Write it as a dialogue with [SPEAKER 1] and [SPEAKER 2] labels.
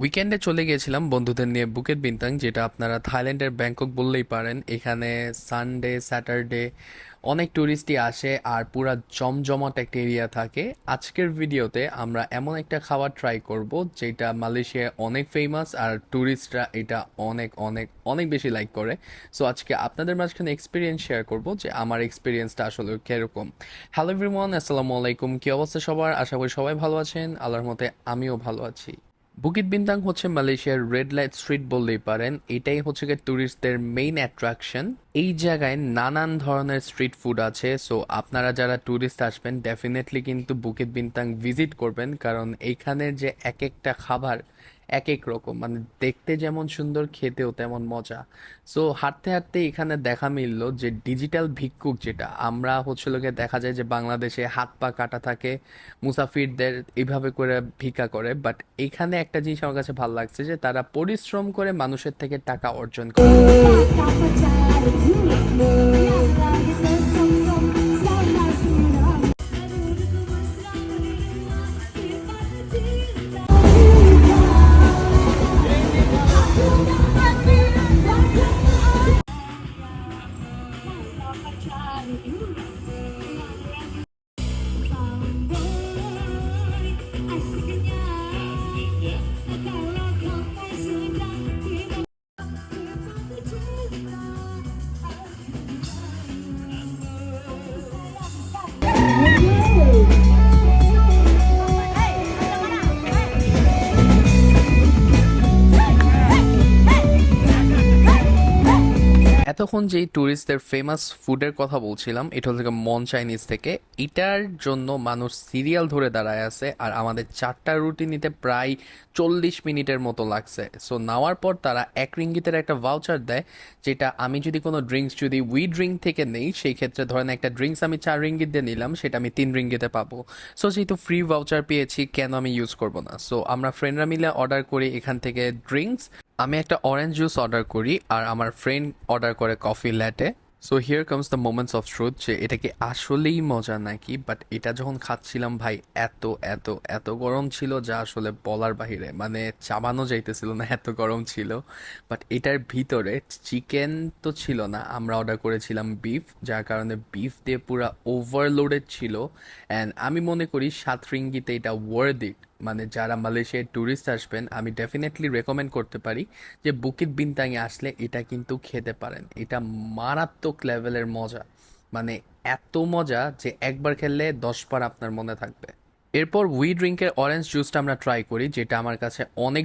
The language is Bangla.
[SPEAKER 1] উইকেন্ডে চলে গিয়েছিলাম বন্ধুদের নিয়ে বুকেট বিন্তাং, যেটা আপনারা থাইল্যান্ডের ব্যাংকক বললেই পারেন। এখানে সানডে স্যাটারডে অনেক ট্যুরিস্টই আসে আর পুরা জমজমাট একটা এরিয়া থাকে। আজকের ভিডিওতে আমরা এমন একটা খাবার ট্রাই করব যেটা মালয়েশিয়ায় অনেক ফেমাস আর ট্যুরিস্টরা এটা অনেক অনেক অনেক বেশি লাইক করে। সো আজকে আপনাদের মাঝখানে এক্সপিরিয়েন্স শেয়ার করব যে আমার এক্সপিরিয়েন্সটা আসলে কিরকম। হ্যালো এভরিওয়ান, আসসালামু আলাইকুম। কি অবস্থা সবার? আশা করি সবাই ভালো আছেন। আল্লাহর মতে আমিও ভালো আছি। বুকিত বিন্তাং হচ্ছে মালয়েশিয়ার রেড লাইট স্ট্রিট বললেই পারেন। এটাই হচ্ছে গিয়ে ট্যুরিস্টদের মেইন অ্যাট্রাকশন। এই জায়গায় নানান ধরনের স্ট্রিট ফুড আছে। সো আপনারা যারা ট্যুরিস্ট আসবেন ডেফিনেটলি কিন্তু বুকিত বিন্তাং ভিজিট করবেন, কারণ এইখানের যে এক একটা খাবার এক এক রকম, মানে দেখতে যেমন সুন্দর খেতেও তেমন মজা। সো হাঁটতে হাঁটতে এখানে দেখা মিললো যে ডিজিটাল ভিক্ষুক, যেটা আমরা হচ্ছে লোকে দেখা যায় যে বাংলাদেশে হাত পা কাটা থাকে মুসাফিরদের এইভাবে করে ভিক্ষা করে, বাট এখানে একটা জিনিস আমার কাছে ভালো লাগছে যে তারা পরিশ্রম করে মানুষের থেকে টাকা অর্জন করে। এতক্ষণ যেই ট্যুরিস্টদের ফেমাস ফুডের কথা বলছিলাম, এটা হচ্ছে মন চাইনিজ থেকে। এটার জন্য মানুষ সিরিয়াল ধরে দাঁড়ায় আছে আর আমাদের 4টা রুটি নিতে প্রায় 40 মিনিটের মতো লাগছে। সো নেওয়ার পর তারা 1 রিঙ্গিতের একটা ভাউচার দেয়, যেটা আমি যদি কোনো ড্রিঙ্কস যদি উই ড্রিঙ্ক থেকে নেই, সেই ক্ষেত্রে ধরেন একটা ড্রিঙ্কস আমি 4 রিঙ্গিত দিয়ে নিলাম, সেটা আমি 3 রিঙ্গিতে পাবো। সো যেহেতু ফ্রি ভাউচার পেয়েছি, কেন আমি ইউজ করব না? সো আমরা ফ্রেন্ডরা মিলে অর্ডার করি এখান থেকে ড্রিঙ্কস। আমি একটা অরেঞ্জ জুস অর্ডার করি আর আমার ফ্রেন্ড অর্ডার করে coffee latte. So here comes the moments of truth, যে এটা কি আসলেই মজা নাকি। বাট এটা যখন খাচ্ছিলাম ভাই, এত এত এত গরম ছিল যা আসলে বলার বাহিরে, মানে চাবানো যাইতেছিল না, এত গরম ছিল। বাট এটার ভিতরে চিকেন তো ছিল না, আমরা অর্ডার করেছিলাম বিফ, যার কারণে বিফ দিয়ে পুরা ওভারলোডেড ছিল। অ্যান্ড আমি মনে করি 7 রিঙ্গিতে এটা ওয়ার্থ ইট। মানে যারা মালয়েশিয়ায় ট্যুরিস্ট আসবেন, আমি ডেফিনেটলি রেকমেন্ড করতে পারি যে বুকিত বিন্তাঙে আসলে এটা কিন্তু খেতে পারেন। এটা মারাত্মক লেভেলের মজা, মানে এত মজা যে একবার খেললে 10 বার আপনার মনে থাকবে। এরপর উই ড্রিঙ্কের অরেঞ্জ জুসটা আমরা ট্রাই করি, যেটা আমার কাছে অনেক